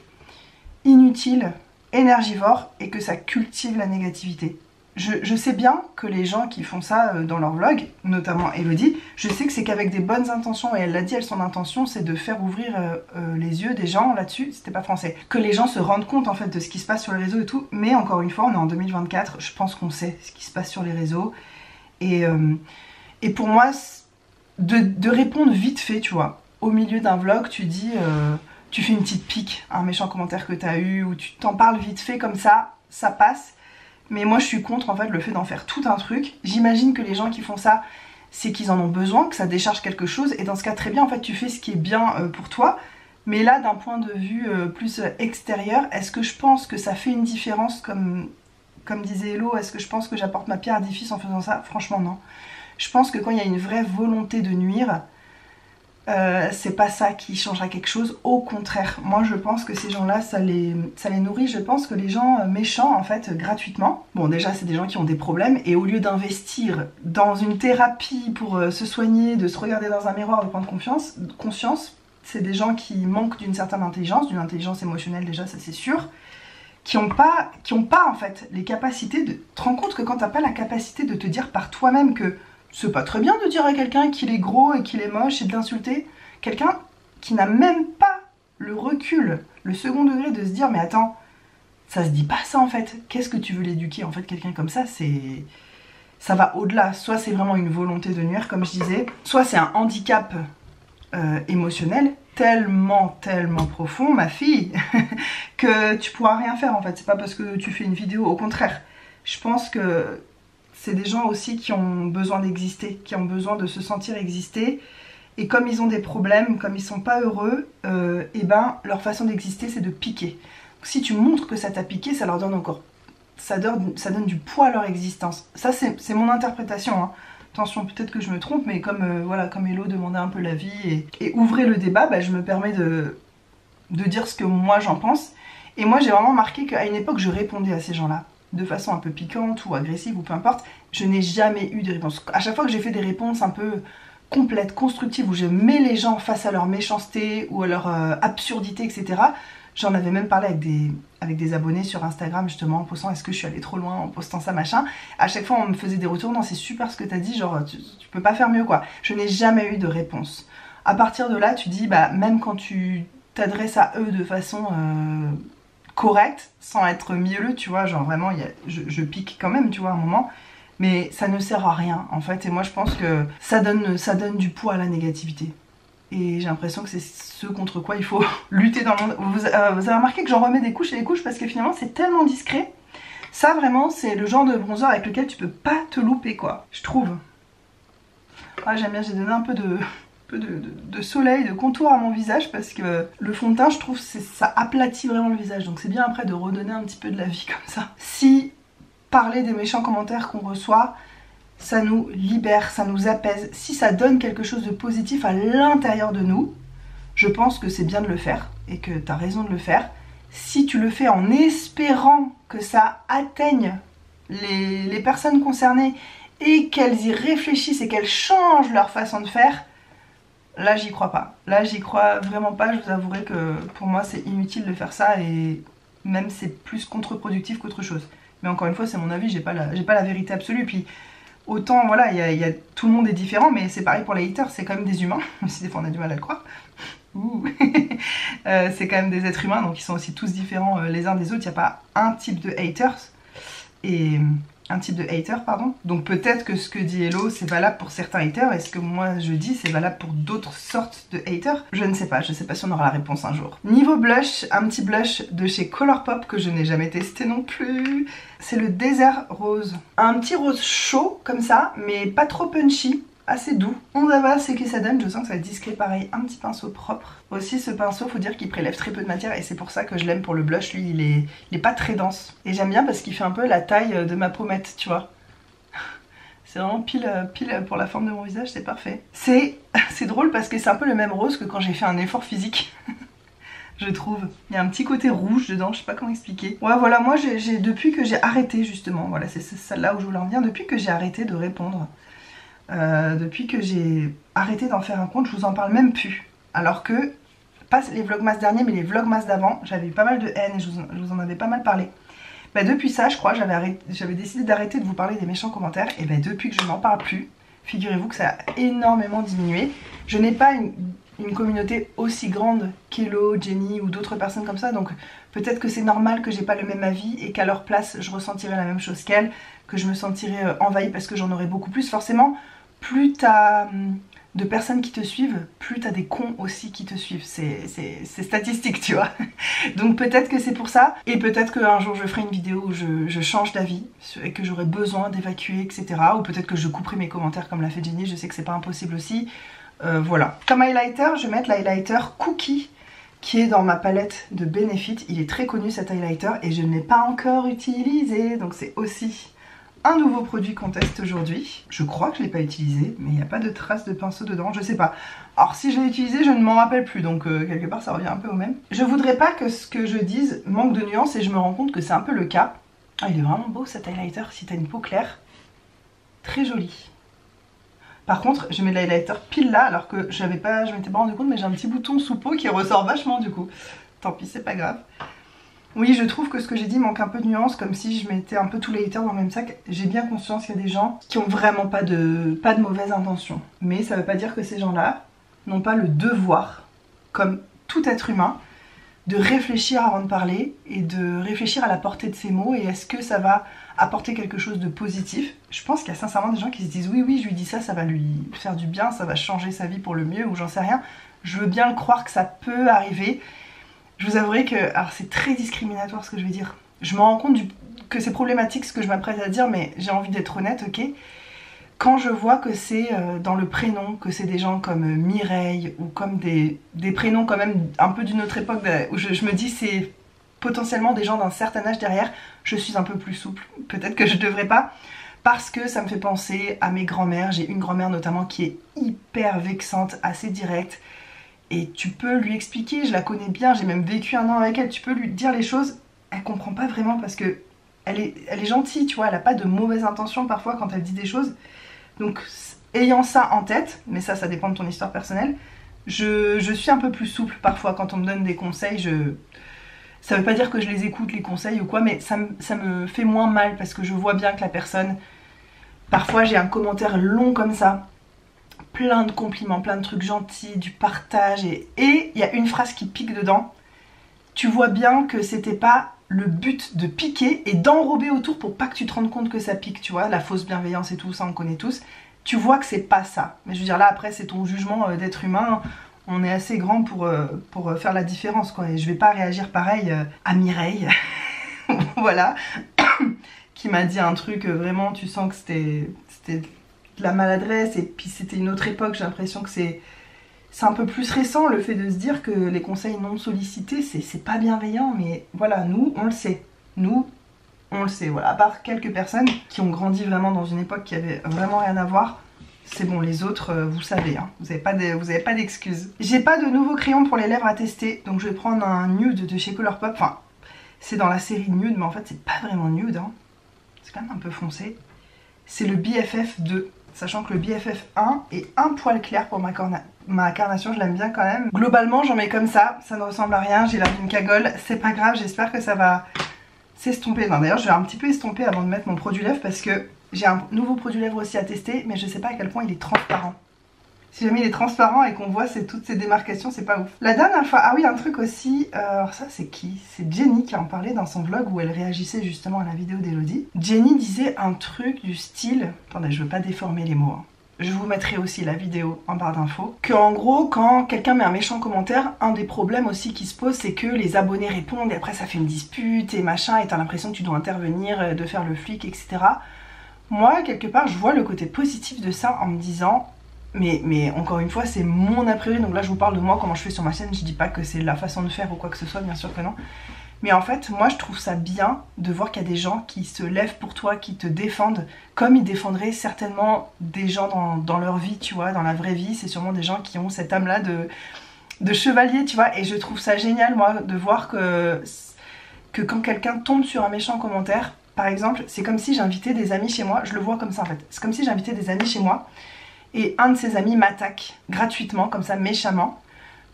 inutile, énergivore, et que ça cultive la négativité. Je sais bien que les gens qui font ça dans leur vlog, notamment Elodie, je sais que c'est qu'avec des bonnes intentions, et elle l'a dit, son intention c'est de faire ouvrir les yeux des gens là-dessus, c'était pas français, que les gens se rendent compte en fait de ce qui se passe sur les réseaux et tout, mais encore une fois on est en 2024, je pense qu'on sait ce qui se passe sur les réseaux, et pour moi, de répondre vite fait, tu vois, au milieu d'un vlog, tu dis, tu fais une petite pique à un méchant commentaire que t'as eu, ou tu t'en parles vite fait comme ça passe. Mais moi je suis contre en fait le fait d'en faire tout un truc. J'imagine que les gens qui font ça, c'est qu'ils en ont besoin, que ça décharge quelque chose. Et dans ce cas très bien, en fait tu fais ce qui est bien pour toi. Mais là d'un point de vue plus extérieur, est-ce que je pense que ça fait une différence comme disait Hello? Est-ce que je pense que j'apporte ma pierre à l'édifice en faisant ça? Franchement non. Je pense que quand il y a une vraie volonté de nuire, c'est pas ça qui changera quelque chose, au contraire. Moi je pense que ces gens-là, ça les nourrit. Je pense que les gens méchants, en fait, gratuitement, bon déjà c'est des gens qui ont des problèmes, et au lieu d'investir dans une thérapie pour se soigner, de se regarder dans un miroir, de prendre conscience, c'est des gens qui manquent d'une certaine intelligence, d'une intelligence émotionnelle déjà, ça c'est sûr, qui ont pas en fait les capacités de... Tu te rends compte que quand t'as pas la capacité de te dire par toi-même que c'est pas très bien de dire à quelqu'un qu'il est gros et qu'il est moche et de l'insulter. Quelqu'un qui n'a même pas le recul, le second degré de se dire mais attends, ça se dit pas ça en fait. Qu'est-ce que tu veux l'éduquer? En fait quelqu'un comme ça, ça va au-delà. Soit c'est vraiment une volonté de nuire comme je disais, soit c'est un handicap émotionnel tellement profond, ma fille, que tu pourras rien faire en fait. C'est pas parce que tu fais une vidéo, au contraire. Je pense que c'est des gens aussi qui ont besoin d'exister, qui ont besoin de se sentir exister. Et comme ils ont des problèmes, comme ils sont pas heureux, et ben leur façon d'exister c'est de piquer. Donc, si tu montres que ça t'a piqué, ça leur donne encore... Ça donne du poids à leur existence. Ça c'est mon interprétation, hein. Attention, peut-être que je me trompe, mais comme voilà, comme Hello demandait un peu l'avis et ouvrait le débat, bah, je me permets de dire ce que moi j'en pense. Et moi j'ai vraiment remarqué qu'à une époque je répondais à ces gens-là de façon un peu piquante ou agressive ou peu importe. Je n'ai jamais eu de réponse. À chaque fois que j'ai fait des réponses un peu complètes, constructives, où je mets les gens face à leur méchanceté ou à leur absurdité, etc. J'en avais même parlé avec des abonnés sur Instagram justement en postant est-ce que je suis allée trop loin en postant ça machin. À chaque fois on me faisait des retours, non c'est super ce que t'as dit, genre tu peux pas faire mieux quoi. Je n'ai jamais eu de réponse. À partir de là tu dis bah même quand tu t'adresses à eux de façon correcte, sans être mielleux, tu vois, genre vraiment je pique quand même tu vois à un moment. Mais ça ne sert à rien en fait, et moi je pense que ça donne du poids à la négativité. Et j'ai l'impression que c'est ce contre quoi il faut lutter dans le monde. Vous avez remarqué que j'en remets des couches et des couches parce que finalement c'est tellement discret. Ça vraiment c'est le genre de bronzer avec lequel tu peux pas te louper quoi, je trouve. Ah j'aime bien, j'ai donné un peu peu de soleil, de contour à mon visage parce que le fond de teint, je trouve, ça aplatit vraiment le visage. Donc c'est bien après de redonner un petit peu de la vie comme ça. Si parler des méchants commentaires qu'on reçoit, ça nous libère, ça nous apaise. Si ça donne quelque chose de positif à l'intérieur de nous, je pense que c'est bien de le faire et que tu as raison de le faire. Si tu le fais en espérant que ça atteigne les personnes concernées et qu'elles y réfléchissent et qu'elles changent leur façon de faire, là j'y crois pas. Là j'y crois vraiment pas, je vous avouerai que pour moi c'est inutile de faire ça et même c'est plus contre-productif qu'autre chose. Mais encore une fois c'est mon avis, j'ai pas la vérité absolue. Puis autant voilà, tout le monde est différent, mais c'est pareil pour les haters, c'est quand même des humains, même si des fois on a du mal à le croire. C'est quand même des êtres humains, donc ils sont aussi tous différents les uns des autres. Il n'y a pas un type de haters et un type de hater, pardon. Donc peut-être que ce que dit Hello c'est valable pour certains haters et ce que moi je dis c'est valable pour d'autres sortes de haters. Je ne sais pas si on aura la réponse un jour. Niveau blush, un petit blush de chez Colourpop que je n'ai jamais testé non plus. C'est le Désert Rose. Un petit rose chaud comme ça, mais pas trop punchy. Assez doux. On va voir ce que ça donne, je sens que ça va être discret pareil, un petit pinceau propre. Aussi ce pinceau, faut dire qu'il prélève très peu de matière et c'est pour ça que je l'aime pour le blush, lui il est pas très dense. Et j'aime bien parce qu'il fait un peu la taille de ma pommette, tu vois. C'est vraiment pile pour la forme de mon visage, c'est parfait. C'est drôle parce que c'est un peu le même rose que quand j'ai fait un effort physique. Je trouve. Il y a un petit côté rouge dedans, je sais pas comment expliquer. Ouais voilà, moi depuis que j'ai arrêté justement, voilà c'est celle-là où je voulais en venir, depuis que j'ai arrêté de répondre. Depuis que j'ai arrêté d'en faire un compte, je vous en parle même plus. Alors que, pas les vlogmas derniers, mais les vlogmas d'avant, j'avais eu pas mal de haine et je vous en avais pas mal parlé. Bah, depuis ça, je crois, j'avais décidé d'arrêter de vous parler des méchants commentaires. Et bah, depuis que je n'en parle plus, figurez-vous que ça a énormément diminué. Je n'ai pas une communauté aussi grande qu'Hello, Jenny ou d'autres personnes comme ça. Donc peut-être que c'est normal que j'ai pas le même avis et qu'à leur place, je ressentirais la même chose qu'elles, que je me sentirais envahie parce que j'en aurais beaucoup plus. Forcément, plus t'as de personnes qui te suivent, plus t'as des cons aussi qui te suivent. C'est statistique, tu vois. Donc peut-être que c'est pour ça. Et peut-être qu'un jour je ferai une vidéo où je change d'avis et que j'aurai besoin d'évacuer, etc. Ou peut-être que je couperai mes commentaires comme l'a fait Jenny. Je sais que c'est pas impossible aussi. Voilà. Comme highlighter, je vais mettre l'highlighter Cookie qui est dans ma palette de Benefit. Il est très connu cet highlighter et je ne l'ai pas encore utilisé. Donc c'est aussi un nouveau produit qu'on teste aujourd'hui. Je crois que je ne l'ai pas utilisé, mais il n'y a pas de traces de pinceau dedans, je sais pas. Alors si je l'ai utilisé, je ne m'en rappelle plus, donc quelque part ça revient un peu au même. Je voudrais pas que ce que je dise manque de nuances et je me rends compte que c'est un peu le cas. Ah, il est vraiment beau cet highlighter si t'as une peau claire. Très joli. Par contre, je mets de l'highlighter pile là, alors que je m'étais pas rendu compte, mais j'ai un petit bouton sous peau qui ressort vachement du coup. Tant pis, c'est pas grave. Oui, je trouve que ce que j'ai dit manque un peu de nuance, comme si je mettais un peu tous les haters dans le même sac. J'ai bien conscience qu'il y a des gens qui ont vraiment pas de mauvaises intentions. Mais ça veut pas dire que ces gens-là n'ont pas le devoir, comme tout être humain, de réfléchir avant de parler et de réfléchir à la portée de ces mots et est-ce que ça va apporter quelque chose de positif. Je pense qu'il y a sincèrement des gens qui se disent oui, je lui dis ça, ça va lui faire du bien, ça va changer sa vie pour le mieux ou j'en sais rien. Je veux bien le croire que ça peut arriver. Je vous avouerai que, alors c'est très discriminatoire ce que je vais dire, je me rends compte que c'est problématique ce que je m'apprête à dire, mais j'ai envie d'être honnête, ok. Quand je vois que c'est dans le prénom, que c'est des gens comme Mireille, ou comme des prénoms quand même un peu d'une autre époque, où je me dis c'est potentiellement des gens d'un certain âge derrière, je suis un peu plus souple, peut-être que je devrais pas, parce que ça me fait penser à mes grand-mères, j'ai une grand-mère notamment qui est hyper vexante, assez directe, et tu peux lui expliquer, je la connais bien, j'ai même vécu un an avec elle, tu peux lui dire les choses, elle comprend pas vraiment parce que elle est gentille, tu vois, elle a pas de mauvaises intentions parfois quand elle dit des choses. Donc ayant ça en tête, mais ça dépend de ton histoire personnelle, je suis un peu plus souple parfois quand on me donne des conseils, ça veut pas dire que je les écoute les conseils ou quoi, mais ça me fait moins mal parce que je vois bien que la personne, parfois j'ai un commentaire long comme ça, plein de compliments, plein de trucs gentils, du partage et il y a une phrase qui pique dedans. Tu vois bien que c'était pas le but de piquer et d'enrober autour pour pas que tu te rendes compte que ça pique, tu vois, la fausse bienveillance et tout ça, on connaît tous. Tu vois que c'est pas ça. Mais je veux dire là après c'est ton jugement d'être humain, on est assez grand pour faire la différence quoi. Et je vais pas réagir pareil à Mireille, voilà, qui m'a dit un truc vraiment, tu sens que c'était de la maladresse et puis c'était une autre époque, j'ai l'impression que c'est c'est un peu plus récent le fait de se dire que les conseils non sollicités c'est pas bienveillant, mais voilà, nous on le sait. Nous on le sait, voilà. À part quelques personnes qui ont grandi vraiment dans une époque qui avait vraiment rien à voir, c'est bon, les autres, vous savez, hein, vous avez pas d'excuses. J'ai pas de nouveaux crayons pour les lèvres à tester, donc je vais prendre un nude de chez Colourpop. Enfin, c'est dans la série nude, mais en fait c'est pas vraiment nude, hein. C'est quand même un peu foncé. C'est le BFF 2. Sachant que le BFF 1 est un poil clair pour ma carnation, je l'aime bien quand même. Globalement, j'en mets comme ça ne ressemble à rien, j'ai l'air d'une cagole, c'est pas grave, j'espère que ça va s'estomper. Non, d'ailleurs, je vais un petit peu estomper avant de mettre mon produit lèvres parce que j'ai un nouveau produit lèvres aussi à tester, mais je sais pas à quel point il est transparent. Si jamais il est transparent et qu'on voit toutes ces démarcations, c'est pas ouf. La dernière fois, ah oui, un truc aussi, alors ça c'est qui? C'est Jenny qui en parlait dans son vlog où elle réagissait justement à la vidéo d'Elodie. Jenny disait un truc du style, attendez, je veux pas déformer les mots, hein. Je vous mettrai aussi la vidéo en barre d'infos. Que en gros, quand quelqu'un met un méchant commentaire, un des problèmes aussi qui se pose, c'est que les abonnés répondent et après ça fait une dispute et machin, et t'as l'impression que tu dois intervenir, de faire le flic, etc. Moi, quelque part, je vois le côté positif de ça en me disant... Mais encore une fois, c'est mon a priori, donc là je vous parle de moi, comment je fais sur ma chaîne, je dis pas que c'est la façon de faire ou quoi que ce soit, bien sûr que non. Mais en fait, moi je trouve ça bien de voir qu'il y a des gens qui se lèvent pour toi, qui te défendent, comme ils défendraient certainement des gens dans leur vie, tu vois, dans la vraie vie. C'est sûrement des gens qui ont cette âme-là de chevalier, tu vois, et je trouve ça génial, moi, de voir que quand quelqu'un tombe sur un méchant commentaire, par exemple, c'est comme si j'invitais des amis chez moi, je le vois comme ça en fait, c'est comme si j'invitais des amis chez moi, et un de ses amis m'attaque gratuitement, comme ça, méchamment,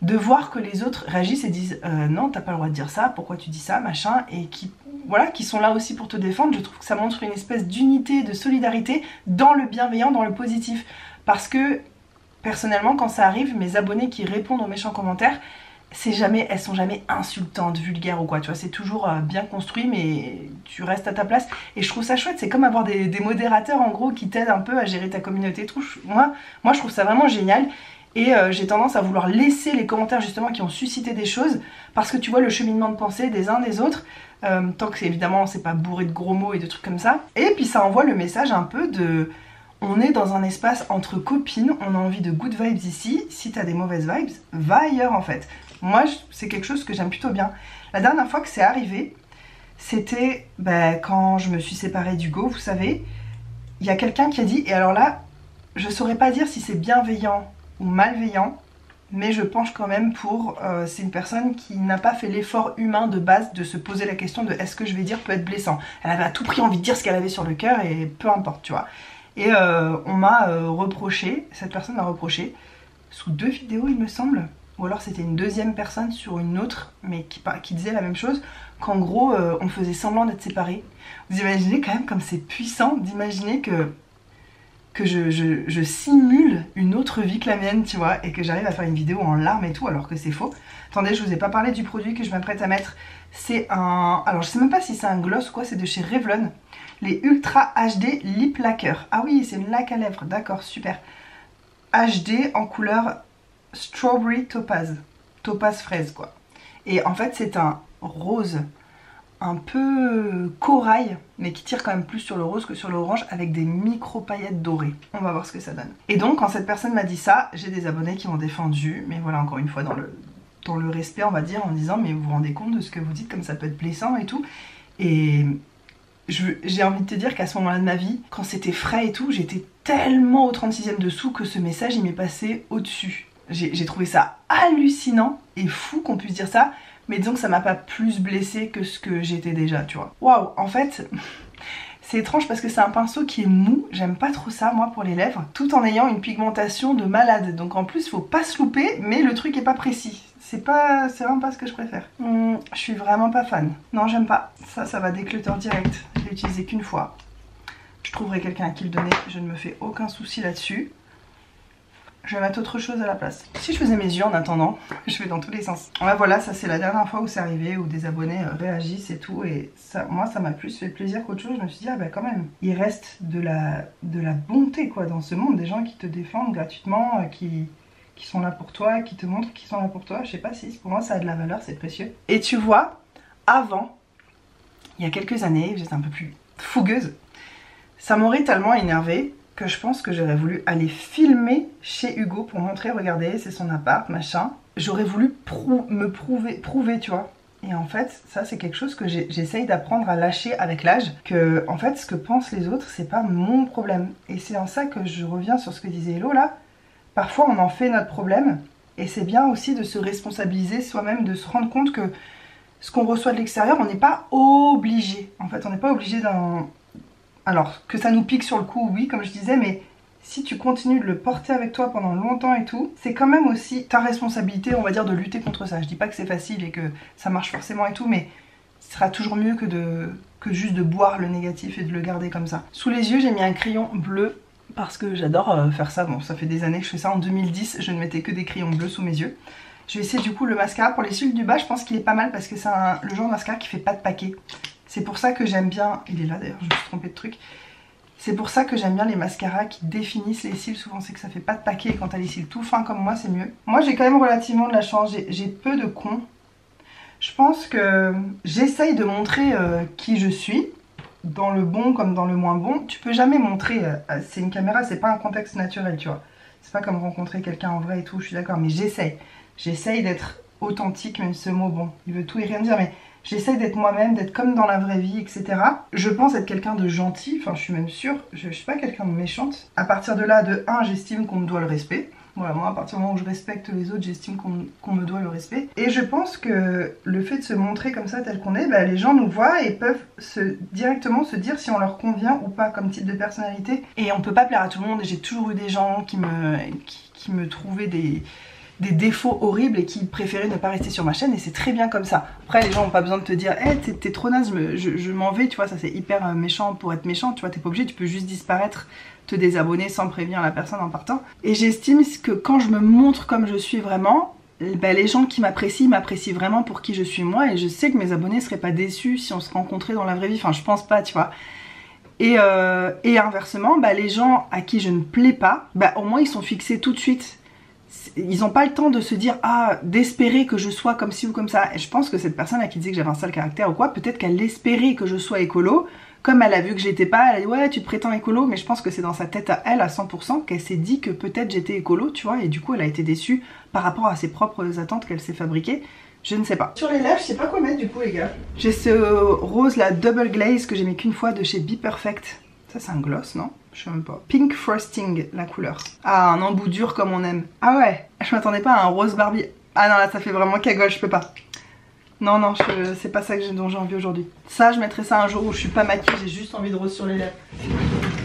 de voir que les autres réagissent et disent non, t'as pas le droit de dire ça, pourquoi tu dis ça, machin, et qui sont là aussi pour te défendre. Je trouve que ça montre une espèce d'unité, de solidarité dans le bienveillant, dans le positif. Parce que, personnellement, quand ça arrive, mes abonnés qui répondent aux méchants commentaires, elles sont jamais insultantes, vulgaires ou quoi, tu vois, c'est toujours bien construit, mais tu restes à ta place, et je trouve ça chouette. C'est comme avoir des modérateurs en gros qui t'aident un peu à gérer ta communauté et tout. Moi je trouve ça vraiment génial, et j'ai tendance à vouloir laisser les commentaires justement qui ont suscité des choses, parce que tu vois le cheminement de pensée des uns des autres, tant que évidemment c'est pas bourré de gros mots et de trucs comme ça, et puis ça envoie le message un peu de... On est dans un espace entre copines, on a envie de good vibes ici, si t'as des mauvaises vibes, va ailleurs en fait. Moi, c'est quelque chose que j'aime plutôt bien. La dernière fois que c'est arrivé, c'était quand je me suis séparée d'Hugo, vous savez, il y a quelqu'un qui a dit, et alors là, je saurais pas dire si c'est bienveillant ou malveillant, mais je penche quand même pour... c'est une personne qui n'a pas fait l'effort humain de base de se poser la question de est-ce que je vais dire peut être blessant. Elle avait à tout prix envie de dire ce qu'elle avait sur le cœur et peu importe, tu vois. Et on m'a reproché, cette personne m'a reproché, sous 2 vidéos il me semble, ou alors c'était une deuxième personne sur une autre, mais qui disait la même chose, qu'en gros on faisait semblant d'être séparés. Vous imaginez quand même comme c'est puissant d'imaginer que je simule une autre vie que la mienne, tu vois, et que j'arrive à faire une vidéo en larmes et tout, alors que c'est faux. Attendez, je vous ai pas parlé du produit que je m'apprête à mettre. C'est un... Alors je sais même pas si c'est un gloss ou quoi, c'est de chez Revlon. Les Ultra HD Lip Lacquer. Ah oui, c'est une laque à lèvres, d'accord, super. HD en couleur Strawberry Topaz. Topaz fraise, quoi. Et en fait, c'est un rose un peu corail, mais qui tire quand même plus sur le rose que sur l'orange, avec des micro paillettes dorées. On va voir ce que ça donne. Et donc, quand cette personne m'a dit ça, j'ai des abonnés qui m'ont défendu, mais voilà, encore une fois, dans le respect, on va dire, en disant, mais vous vous rendez compte de ce que vous dites, comme ça peut être blessant et tout. Et j'ai envie de te dire qu'à ce moment-là de ma vie, quand c'était frais et tout, j'étais tellement au 36e dessous que ce message, il m'est passé au-dessus. J'ai trouvé ça hallucinant et fou qu'on puisse dire ça, mais disons que ça m'a pas plus blessée que ce que j'étais déjà, tu vois. Waouh, en fait, c'est étrange parce que c'est un pinceau qui est mou, j'aime pas trop ça moi pour les lèvres, tout en ayant une pigmentation de malade. Donc en plus, faut pas se louper, mais le truc est pas précis. C'est vraiment pas ce que je préfère. Je suis vraiment pas fan. Non, j'aime pas. Ça va déclutter direct. Je l'ai utilisé qu'une fois. Je trouverai quelqu'un à qui le donner, je ne me fais aucun souci là-dessus. Je vais mettre autre chose à la place. Si je faisais mes yeux en attendant, je vais dans tous les sens. Ouais, voilà, ça c'est la dernière fois où c'est arrivé, où des abonnés réagissent et tout. Et ça, moi, ça m'a plus fait plaisir qu'autre chose. Je me suis dit, ah bah quand même, il reste de la bonté quoi dans ce monde. Des gens qui te défendent gratuitement, qui sont là pour toi, qui te montrent qu'ils sont là pour toi. Je sais pas si pour moi ça a de la valeur, c'est précieux. Et tu vois, avant, il y a quelques années, j'étais un peu plus fougueuse. Ça m'aurait tellement énervée que je pense que j'aurais voulu aller filmer chez Hugo pour montrer, regardez, c'est son appart, machin. J'aurais voulu me prouver, tu vois. Et en fait, ça c'est quelque chose que j'essaye d'apprendre à lâcher avec l'âge. Que en fait, ce que pensent les autres, c'est pas mon problème. Et c'est en ça que je reviens sur ce que disait Hello là. Parfois on en fait notre problème. Et c'est bien aussi de se responsabiliser soi-même, de se rendre compte que ce qu'on reçoit de l'extérieur, on n'est pas obligé. En fait, on n'est pas obligé d'un... Alors, que ça nous pique sur le coup, oui, comme je disais, mais si tu continues de le porter avec toi pendant longtemps et tout, c'est quand même aussi ta responsabilité, on va dire, de lutter contre ça. Je dis pas que c'est facile et que ça marche forcément et tout, mais ce sera toujours mieux que juste de boire le négatif et de le garder comme ça. Sous les yeux, j'ai mis un crayon bleu parce que j'adore faire ça. Bon, ça fait des années que je fais ça. En 2010, je ne mettais que des crayons bleus sous mes yeux. Je vais essayer du coup le mascara. Pour les cils du bas, je pense qu'il est pas mal parce que c'est le genre de mascara qui fait pas de paquet. C'est pour ça que j'aime bien... Il est là d'ailleurs, je me suis trompée de truc. C'est pour ça que j'aime bien les mascaras qui définissent les cils. Souvent c'est que ça fait pas de paquet et quand t'as les cils tout fins comme moi c'est mieux. Moi j'ai quand même relativement de la chance, j'ai peu de cons. Je pense que j'essaye de montrer qui je suis, dans le bon comme dans le moins bon. Tu peux jamais montrer, c'est une caméra, c'est pas un contexte naturel tu vois. C'est pas comme rencontrer quelqu'un en vrai et tout, je suis d'accord, mais j'essaye d'être authentique, même ce mot bon, il veut tout et rien dire, mais... J'essaie d'être moi-même, d'être comme dans la vraie vie, etc. Je pense être quelqu'un de gentil, enfin je suis même sûre, je suis pas quelqu'un de méchante. À partir de là, de 1, j'estime qu'on me doit le respect. Voilà, moi à partir du moment où je respecte les autres, j'estime qu'on me doit le respect. Et je pense que le fait de se montrer comme ça tel qu'on est, bah, les gens nous voient et peuvent directement se dire si on leur convient ou pas comme type de personnalité. Et on peut pas plaire à tout le monde et j'ai toujours eu des gens qui me trouvaient des défauts horribles et qui préféraient ne pas rester sur ma chaîne et c'est très bien comme ça. Après les gens n'ont pas besoin de te dire hey, t'es trop naze, je m'en vais, tu vois, ça c'est hyper méchant pour être méchant, tu vois, t'es pas obligé, tu peux juste disparaître, te désabonner sans prévenir la personne en partant. Et j'estime que quand je me montre comme je suis vraiment, bah, les gens qui m'apprécient vraiment pour qui je suis moi et je sais que mes abonnés seraient pas déçus si on se rencontrait dans la vraie vie, enfin je pense pas, tu vois. Et inversement, bah, les gens à qui je ne plais pas, bah, au moins ils sont fixés tout de suite. Ils n'ont pas le temps de se dire ah d'espérer que je sois comme ci ou comme ça. Et je pense que cette personne à qui disait que j'avais un sale caractère ou quoi, peut-être qu'elle espérait que je sois écolo. Comme elle a vu que j'étais pas, elle a dit ouais tu te prétends écolo, mais je pense que c'est dans sa tête à elle à 100% qu'elle s'est dit que peut-être j'étais écolo, tu vois, et du coup elle a été déçue par rapport à ses propres attentes qu'elle s'est fabriquées. Je ne sais pas. Sur les lèvres, je sais pas quoi mettre du coup les gars. J'ai ce rose la double glaze que j'ai mis qu'une fois de chez Be Perfect. Ça c'est un gloss non? Je sais même pas. Pink Frosting, la couleur. Ah, un embout dur comme on aime. Ah ouais, je m'attendais pas à un rose Barbie. Ah non, là, ça fait vraiment cagole, je peux pas. Non, non, c'est pas ça dont j'ai envie aujourd'hui. Ça, je mettrai ça un jour où je suis pas maquillée, j'ai juste envie de rose sur les lèvres.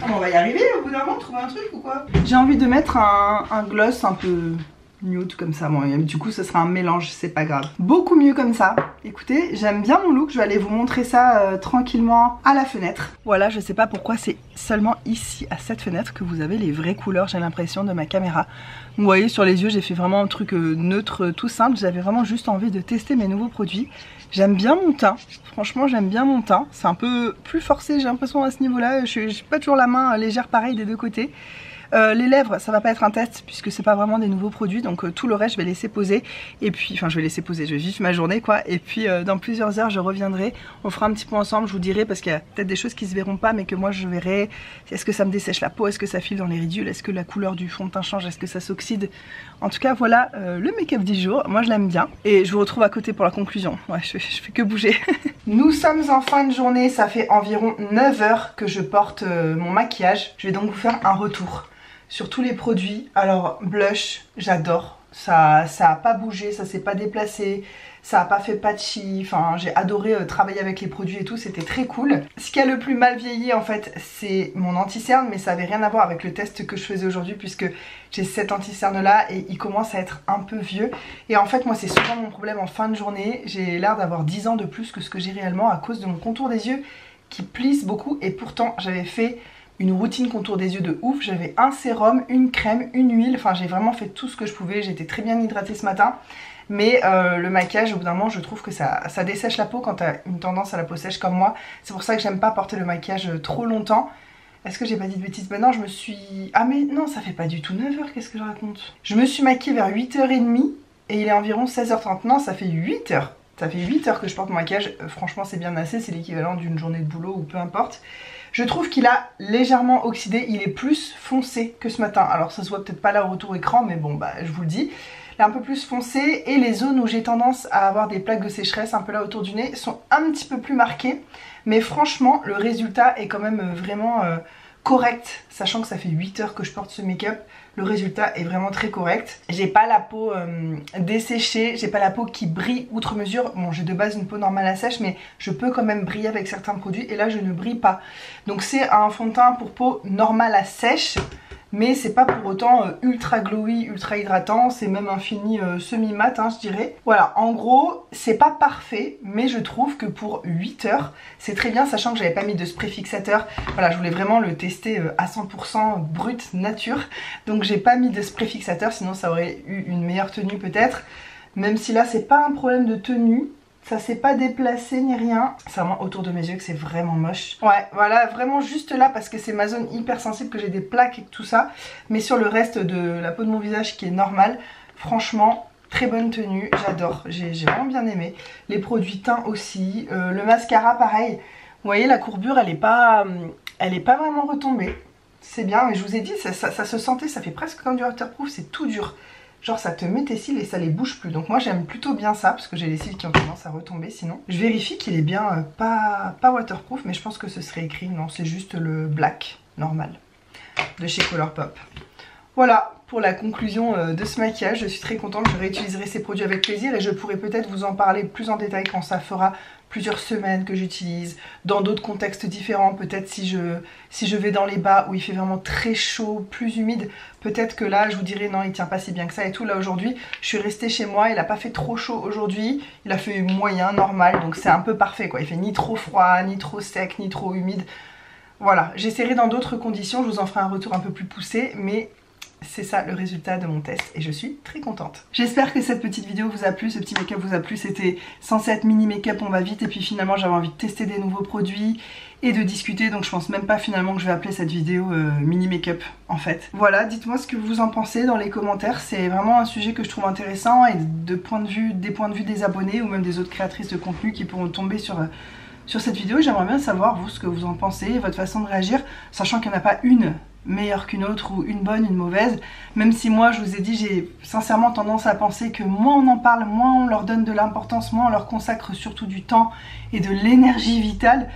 Ah, on va y arriver au bout d'un moment, trouver un truc ou quoi? J'ai envie de mettre un gloss un peu... nude comme ça, bon du coup ce sera un mélange, c'est pas grave. Beaucoup mieux comme ça. Écoutez, j'aime bien mon look, je vais aller vous montrer ça tranquillement à la fenêtre. Voilà, je sais pas pourquoi c'est seulement ici à cette fenêtre que vous avez les vraies couleurs, j'ai l'impression, de ma caméra. Vous voyez sur les yeux j'ai fait vraiment un truc neutre, tout simple, j'avais vraiment juste envie de tester mes nouveaux produits. J'aime bien mon teint, franchement j'aime bien mon teint, c'est un peu plus forcé j'ai l'impression à ce niveau là, j'ai pas toujours la main légère pareil des deux côtés. Les lèvres, ça va pas être un test puisque c'est pas vraiment des nouveaux produits, donc tout le reste je vais laisser poser. Et puis, enfin je vais laisser poser, je vais vivre ma journée quoi. Et puis dans plusieurs heures je reviendrai, on fera un petit point ensemble, je vous dirai parce qu'il y a peut-être des choses qui se verront pas mais que moi je verrai. Est-ce que ça me dessèche la peau, est-ce que ça file dans les ridules, est-ce que la couleur du fond de teint change, est-ce que ça s'oxyde. En tout cas voilà le make-up du jour, moi je l'aime bien. Et je vous retrouve à côté pour la conclusion, ouais je fais que bouger. Nous sommes en fin de journée, ça fait environ 9 heures que je porte mon maquillage. Je vais donc vous faire un retour sur tous les produits. Alors blush, j'adore, ça a pas bougé, ça s'est pas déplacé, ça a pas fait patchy, enfin j'ai adoré travailler avec les produits et tout, c'était très cool. Ce qui a le plus mal vieilli en fait c'est mon anti-cerne, mais ça avait rien à voir avec le test que je faisais aujourd'hui puisque j'ai cet anti-cerne là et il commence à être un peu vieux. Et en fait moi c'est souvent mon problème en fin de journée, j'ai l'air d'avoir 10 ans de plus que ce que j'ai réellement à cause de mon contour des yeux qui plisse beaucoup et pourtant j'avais fait une routine contour des yeux de ouf, j'avais un sérum, une crème, une huile, enfin j'ai vraiment fait tout ce que je pouvais, j'étais très bien hydratée ce matin. Mais le maquillage au bout d'un moment je trouve que ça dessèche la peau quand t'as une tendance à la peau sèche comme moi. C'est pour ça que j'aime pas porter le maquillage trop longtemps. Est-ce que j'ai pas dit de bêtises? Ben non, je me suis... Ah mais non, ça fait pas du tout 9 heures, qu'est-ce que je raconte? Je me suis maquillée vers 8h30 et il est environ 16h30. Non, ça fait 8 heures. Ça fait 8 heures que je porte mon maquillage, franchement c'est bien assez, c'est l'équivalent d'une journée de boulot ou peu importe. Je trouve qu'il a légèrement oxydé, il est plus foncé que ce matin. Alors ça se voit peut-être pas là au retour écran, mais bon bah je vous le dis. Il est un peu plus foncé et les zones où j'ai tendance à avoir des plaques de sécheresse un peu là autour du nez sont un petit peu plus marquées. Mais franchement le résultat est quand même vraiment correct, sachant que ça fait 8 heures que je porte ce make-up. Le résultat est vraiment très correct. J'ai pas la peau desséchée, j'ai pas la peau qui brille outre mesure. Bon, j'ai de base une peau normale à sèche, mais je peux quand même briller avec certains produits et là je ne brille pas. Donc c'est un fond de teint pour peau normale à sèche, mais c'est pas pour autant ultra glowy, ultra hydratant, c'est même un fini semi-mat hein, je dirais. Voilà, en gros c'est pas parfait, mais je trouve que pour 8 heures c'est très bien, sachant que j'avais pas mis de spray fixateur. Voilà, je voulais vraiment le tester à 100% brut nature, donc j'ai pas mis de spray fixateur, sinon ça aurait eu une meilleure tenue peut-être. Même si là c'est pas un problème de tenue, ça s'est pas déplacé ni rien. C'est vraiment autour de mes yeux que c'est vraiment moche. Ouais, voilà, vraiment juste là parce que c'est ma zone hyper sensible que j'ai des plaques et tout ça. Mais sur le reste de la peau de mon visage qui est normale, franchement, très bonne tenue, j'adore. J'ai vraiment bien aimé. Les produits teints aussi. Le mascara, pareil. Vous voyez, la courbure, elle est pas vraiment retombée. C'est bien, mais je vous ai dit, ça se sentait, ça fait presque comme du waterproof, c'est tout dur. Genre ça te met tes cils et ça les bouge plus. Donc moi j'aime plutôt bien ça parce que j'ai les cils qui ont tendance à retomber sinon. Je vérifie qu'il est bien pas waterproof, mais je pense que ce serait écrit. Non, c'est juste le black normal de chez Colourpop. Voilà pour la conclusion de ce maquillage. Je suis très contente, je réutiliserai ces produits avec plaisir et je pourrai peut-être vous en parler plus en détail quand ça fera plusieurs semaines que j'utilise, dans d'autres contextes différents, peut-être si je vais dans les bas où il fait vraiment très chaud, plus humide, peut-être que là je vous dirai non il tient pas si bien que ça et tout. Là aujourd'hui je suis restée chez moi, il a pas fait trop chaud aujourd'hui, il a fait moyen, normal, donc c'est un peu parfait quoi, il fait ni trop froid, ni trop sec, ni trop humide. Voilà, j'essaierai dans d'autres conditions, je vous en ferai un retour un peu plus poussé, mais c'est ça le résultat de mon test et je suis très contente. J'espère que cette petite vidéo vous a plu, ce petit make-up vous a plu. C'était censé être mini make-up, on va vite, et puis finalement j'avais envie de tester des nouveaux produits et de discuter, donc je pense même pas finalement que je vais appeler cette vidéo mini make-up en fait. Voilà, dites-moi ce que vous en pensez dans les commentaires, c'est vraiment un sujet que je trouve intéressant et des points de vue des abonnés ou même des autres créatrices de contenu qui pourront tomber sur cette vidéo. J'aimerais bien savoir vous ce que vous en pensez, votre façon de réagir, sachant qu'il n'y en a pas une meilleure qu'une autre ou une bonne, une mauvaise, même si moi je vous ai dit j'ai sincèrement tendance à penser que moins on en parle, moins on leur donne de l'importance, moins on leur consacre surtout du temps et de l'énergie vitale,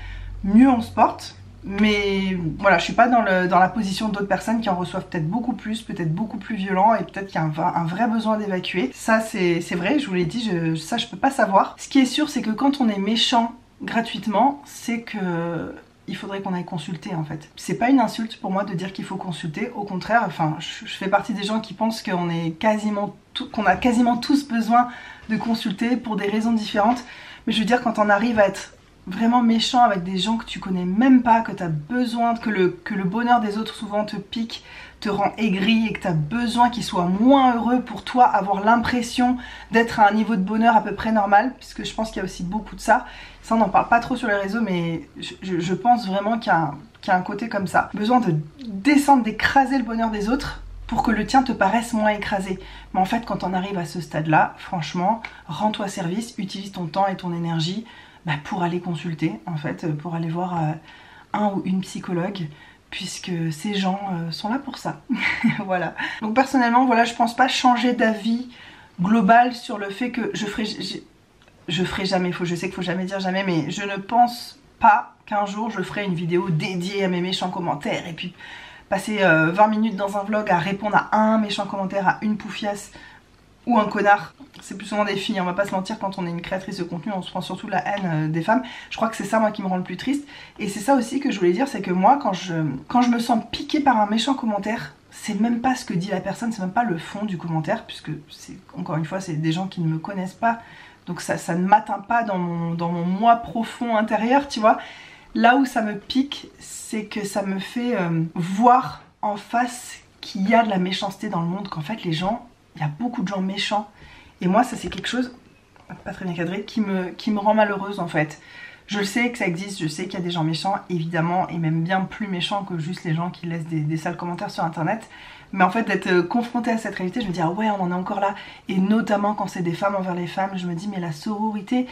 mieux on se porte. Mais voilà, je suis pas dans la position d'autres personnes qui en reçoivent peut-être beaucoup plus violent et peut-être qu'il y a un vrai besoin d'évacuer. Ça c'est vrai, je vous l'ai dit, ça je peux pas savoir. Ce qui est sûr c'est que quand on est méchant gratuitement, c'est que il faudrait qu'on aille consulter en fait. C'est pas une insulte pour moi de dire qu'il faut consulter, au contraire, enfin je fais partie des gens qui pensent qu'on a quasiment tous besoin de consulter pour des raisons différentes, mais je veux dire quand on arrive à être vraiment méchant avec des gens que tu connais même pas, que tu as besoin, que le bonheur des autres souvent te pique, te rend aigri et que tu as besoin qu'ils soient moins heureux pour toi, avoir l'impression d'être à un niveau de bonheur à peu près normal, puisque je pense qu'il y a aussi beaucoup de ça. Ça on n'en parle pas trop sur les réseaux, mais je pense vraiment qu'il y a un côté comme ça. Besoin de descendre, d'écraser le bonheur des autres pour que le tien te paraisse moins écrasé. Mais en fait quand on arrive à ce stade-là, franchement, rends-toi service, utilise ton temps et ton énergie pour aller consulter en fait, pour aller voir un ou une psychologue, puisque ces gens sont là pour ça. Voilà. Donc personnellement, voilà, je pense pas changer d'avis global sur le fait que je ferai jamais, je sais qu'il faut jamais dire jamais, mais je ne pense pas qu'un jour je ferai une vidéo dédiée à mes méchants commentaires et puis passer 20 minutes dans un vlog à répondre à un méchant commentaire, à une poufiasse ou un connard. C'est plus souvent des filles, on va pas se mentir, quand on est une créatrice de contenu on se prend surtout de la haine des femmes. Je crois que c'est ça moi qui me rend le plus triste. Et c'est ça aussi que je voulais dire, c'est que moi quand je me sens piquée par un méchant commentaire, c'est même pas ce que dit la personne, c'est même pas le fond du commentaire, puisque encore une fois c'est des gens qui ne me connaissent pas, donc ça ne m'atteint pas dans mon moi profond intérieur, tu vois. Là où ça me pique, c'est que ça me fait voir en face qu'il y a de la méchanceté dans le monde, qu'en fait les gens, il y a beaucoup de gens méchants. Et moi ça c'est quelque chose, pas très bien cadré, qui me rend malheureuse en fait. Je le sais que ça existe, je sais qu'il y a des gens méchants évidemment, et même bien plus méchants que juste les gens qui laissent des sales commentaires sur internet. Mais en fait d'être confrontée à cette réalité, je me dis ah ouais on en est encore là. Et notamment quand c'est des femmes envers les femmes, je me dis mais la sororité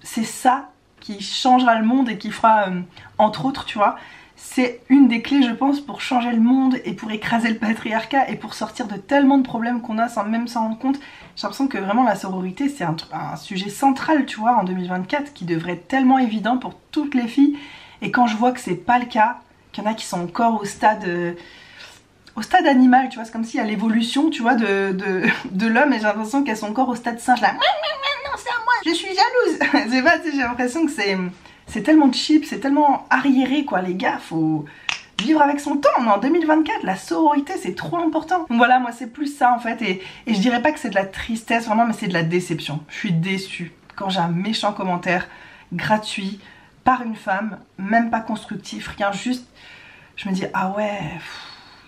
c'est ça qui changera le monde et qui fera entre autres tu vois, c'est une des clés je pense pour changer le monde et pour écraser le patriarcat et pour sortir de tellement de problèmes qu'on a sans même s'en rendre compte. J'ai l'impression que vraiment la sororité c'est un sujet central, tu vois, en 2024 qui devrait être tellement évident pour toutes les filles. Et quand je vois que c'est pas le cas, qu'il y en a qui sont encore au stade animal, tu vois, c'est comme s'il y a l'évolution, tu vois, de l'homme, et j'ai l'impression qu'elles sont encore au stade singe là. Non, c'est à moi, je suis jalouse. C'est pas, j'ai l'impression que c'est tellement cheap, c'est tellement arriéré quoi, les gars, faut vivre avec son temps. On est en 2024, la sororité c'est trop important. Donc voilà, moi c'est plus ça en fait, et je dirais pas que c'est de la tristesse vraiment, mais c'est de la déception. Je suis déçue quand j'ai un méchant commentaire gratuit par une femme, même pas constructif, rien, juste je me dis ah ouais,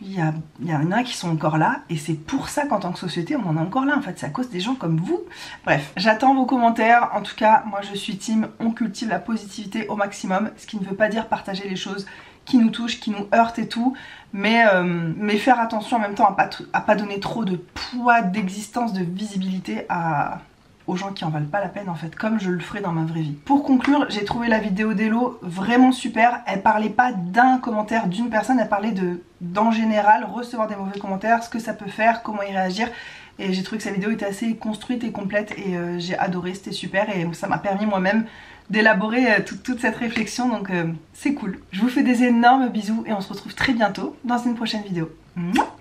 il y en a qui sont encore là, et c'est pour ça qu'en tant que société on en est encore là en fait, c'est à cause des gens comme vous. Bref, j'attends vos commentaires. En tout cas moi je suis team, on cultive la positivité au maximum, ce qui ne veut pas dire partager les choses qui nous touchent, qui nous heurtent et tout, mais faire attention en même temps à pas donner trop de poids, d'existence, de visibilité aux gens qui en valent pas la peine en fait, comme je le ferai dans ma vraie vie. Pour conclure, j'ai trouvé la vidéo d'Hello vraiment super. Elle parlait pas d'un commentaire d'une personne, elle parlait d'en général, recevoir des mauvais commentaires, ce que ça peut faire, comment y réagir. Et j'ai trouvé que sa vidéo était assez construite et complète, et j'ai adoré, c'était super, et ça m'a permis moi-même d'élaborer toute cette réflexion, donc c'est cool. Je vous fais des énormes bisous et on se retrouve très bientôt dans une prochaine vidéo. Mouah.